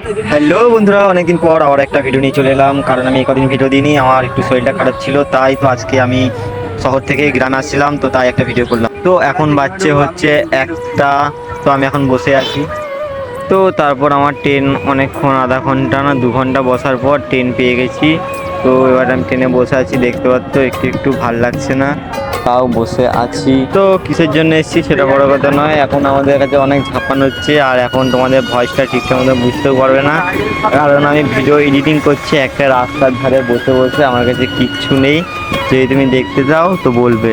Hello বন্ধুরা, অনেকদিন পর আবার একটা ভিডিও নিয়ে চলে এলাম। কারণ আমি কদিন ভিডিও দিইনি, আমার একটু শরীরটা খারাপ ছিল। তাই তো আজকে আমি শহর থেকে গ্রামে আসছিলাম, তো তাই একটা ভিডিও করলাম। তো এখন বাজছে হচ্ছে একটা। তো আমি এখন বসে আছি। তো তারপর আমার ট্রেন অনেকক্ষণ, আধা ঘন্টা না 2 ঘন্টা বসার পর ট্রেন পেয়ে গেছি। তো এবার আমি ট্রেনে বসে আছি, দেখতে পাচ্ছ একটু একটু ভাল লাগছে না, তাও বসে আছি। তো কিসের জন্য এসেছি সেটা বড় কথা নয়, এখন আমাদের কাছে অনেক ঝাপান হচ্ছে। আর এখন তোমাদের ভয়েসটা ঠিকঠাক মতো বুঝতেও পারবে না, কারণ আমি ভিডিও এডিটিং করছি একটা রাস্তার ধারে বসে বসে। আমার কাছে কিচ্ছু নেই, যদি তুমি দেখতে চাও তো বলবে।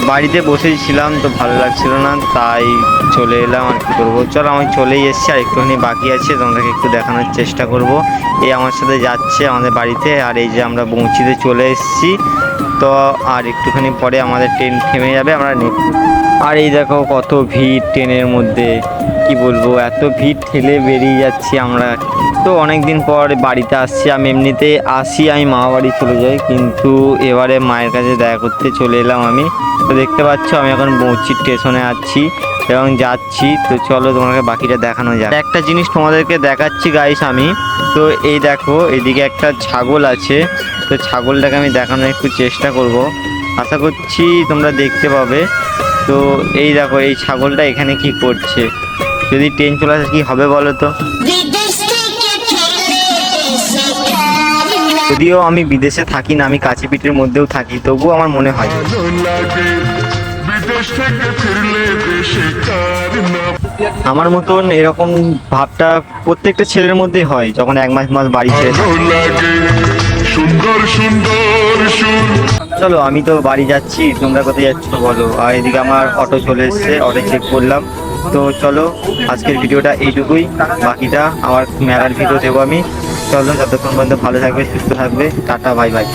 বাড়িতে বসেই ছিলাম, তো ভালো লাগছিল না, তাই চলে এলাম। আর কি করবো, চলো আমি চলেই এসেছি। আর একটুখানি বাকি আছে, তোমাদেরকে একটু দেখানোর চেষ্টা করব। এই আমার সাথে যাচ্ছে আমাদের বাড়িতে, আর এই যে আমরা বৌচিতে চলে এসেছি। তো আর একটুখানি পরে আমাদের ট্রেন থেমে যাবে, আমরা আর এই দেখো কত ভিড় ট্রেনের মধ্যে, কি বলবো, এত ভিড় ঠেলে বেরিয়ে যাচ্ছি আমরা। তো অনেক দিন পর বাড়িতে আসছি। আমি এমনিতে আসি, আমি মামা বাড়ি চলে যাই, কিন্তু এবারে মায়ের কাছে দেখা করতে চলে এলাম আমি। তো দেখতে পাচ্ছ আমি এখন বৌচি স্টেশনে আছি এবং যাচ্ছি। তো চলো তোমাকে বাকিটা দেখানো যাক। একটা জিনিস তোমাদেরকে দেখাচ্ছি গাইস আমি। তো এই দেখো এদিকে একটা ছাগল আছে, তো ছাগলটাকে আমি দেখানোর একটু চেষ্টা করব, আশা করছি তোমরা দেখতে পাবে। তো এই দেখো এই ছাগলটা এখানে কি করছে, যদি ট্রেন চলে আসে কি হবে বলো তো। যদিও আমি বিদেশে থাকি না, আমি কাছেপিঠের মধ্যেও থাকি, তবুও আমার মনে হয় আমার মতন এরকম ভাবটা প্রত্যেকটা ছেলের মধ্যেই হয় যখন 1 মাস বাড়ি ছেড়ে। চলো আমি তো বাড়ি যাচ্ছি, তোমরা কোথায় যাচ্ছ বলো। আর এদিকে আমার অটো চলে এসছে, অটো চেক করলাম। তো চলো আজকের ভিডিওটা এইটুকুই, বাকিটা আমার মেলার ভিডিও দেবো আমি। চলো, যতক্ষণ পর্যন্ত ভালো থাকবে, সুস্থ থাকবে, টাটা, বাই বাই।